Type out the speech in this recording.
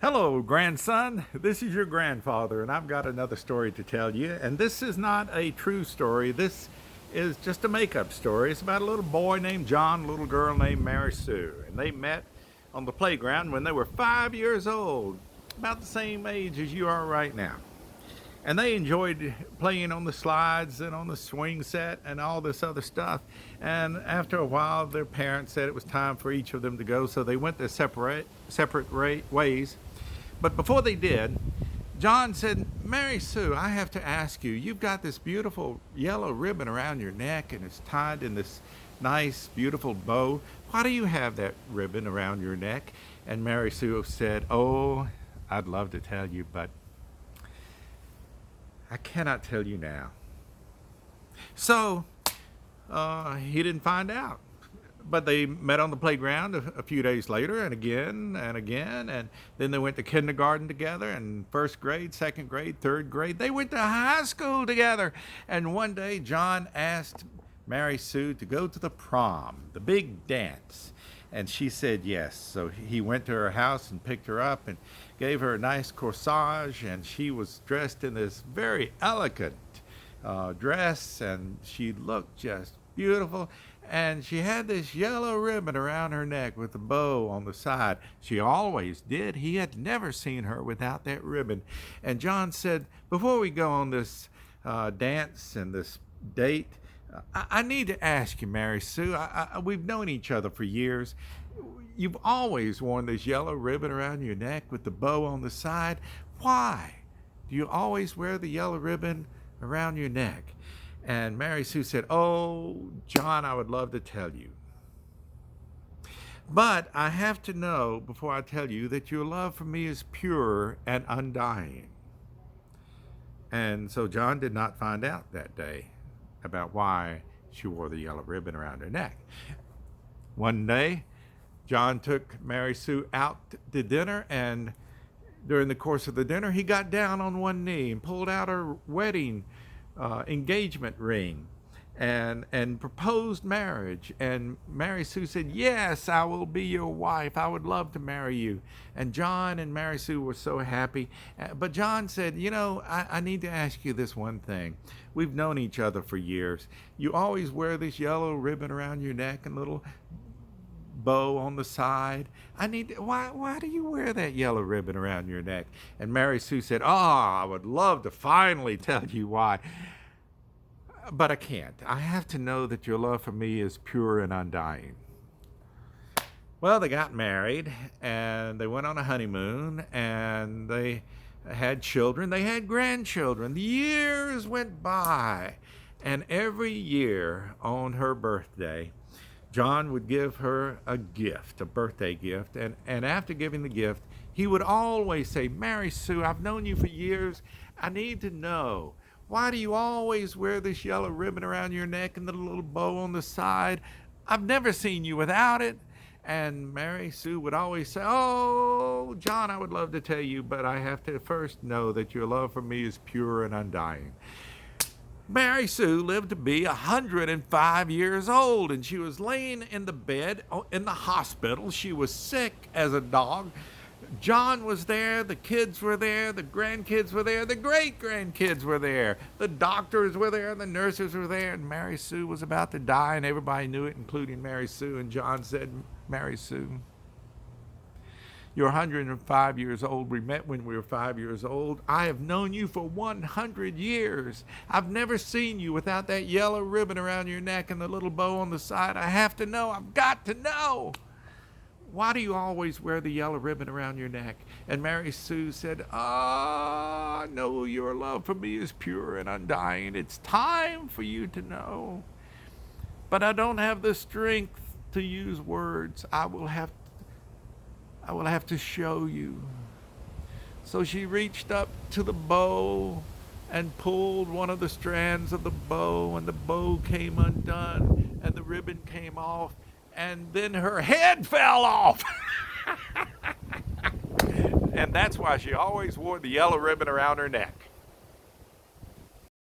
Hello, grandson. This is your grandfather, and I've got another story to tell you. And this is not a true story. This is just a make-up story. It's about a little boy named John, a little girl named Mary Sue. And they met on the playground when they were 5 years old, about the same age as you are right now. And they enjoyed playing on the slides and on the swing set and all this other stuff. And after a while, their parents said it was time for each of them to go, so they went their separate ways. But before they did, John said, "Mary Sue, I have to ask you, you've got this beautiful yellow ribbon around your neck and it's tied in this nice, beautiful bow. Why do you have that ribbon around your neck?" And Mary Sue said, "Oh, I'd love to tell you, but I cannot tell you now." So he didn't find out. But they met on the playground a few days later, and again and again, and then they went to kindergarten together, and first grade, second grade, third grade. They went to high school together. And one day, John asked Mary Sue to go to the prom, the big dance. And she said yes. So he went to her house and picked her up and gave her a nice corsage, and she was dressed in this very elegant dress, and she looked just beautiful. And she had this yellow ribbon around her neck with a bow on the side. She always did. He had never seen her without that ribbon. And John said, "Before we go on this dance and this date, I need to ask you, Mary Sue, we've known each other for years. You've always worn this yellow ribbon around your neck with the bow on the side. Why do you always wear the yellow ribbon around your neck?" And Mary Sue said, "Oh, John, I would love to tell you. But I have to know before I tell you that your love for me is pure and undying." And so John did not find out that day about why she wore the yellow ribbon around her neck. One day, John took Mary Sue out to dinner, and during the course of the dinner, he got down on one knee and pulled out her wedding engagement ring and proposed marriage. And Mary Sue said, "Yes, I will be your wife. I would love to marry you." And John and Mary Sue were so happy. But John said, I need to ask you this one thing. We've known each other for years. You always wear this yellow ribbon around your neck and little bow on the side. Why do you wear that yellow ribbon around your neck?" And Mary Sue said, I would love to finally tell you why, but I can't. I have to know that your love for me is pure and undying. Well, they got married, and they went on a honeymoon, and they had children. They had grandchildren. The years went by, and every year on her birthday, John would give her a gift, a birthday gift, and after giving the gift, he would always say, "Mary Sue, I've known you for years. I need to know, why do you always wear this yellow ribbon around your neck and the little bow on the side? I've never seen you without it." And Mary Sue would always say, "Oh, John, I would love to tell you, but I have to first know that your love for me is pure and undying." Mary Sue lived to be 105 years old, and she was laying in the bed in the hospital. She was sick as a dog. John was there, the kids were there, the grandkids were there, the great-grandkids were there, the doctors were there, the nurses were there, and Mary Sue was about to die, and everybody knew it, including Mary Sue. And John said, "Mary Sue, you're 105 years old. We met when we were 5 years old. I have known you for 100 years. I've never seen you without that yellow ribbon around your neck and the little bow on the side. I have to know. I've got to know. Why do you always wear the yellow ribbon around your neck?" And Mary Sue said, "I know your love for me is pure and undying. It's time for you to know. But I don't have the strength to use words. I will have to show you." So she reached up to the bow and pulled one of the strands of the bow, and the bow came undone, and the ribbon came off, and then her head fell off. And that's why she always wore the yellow ribbon around her neck.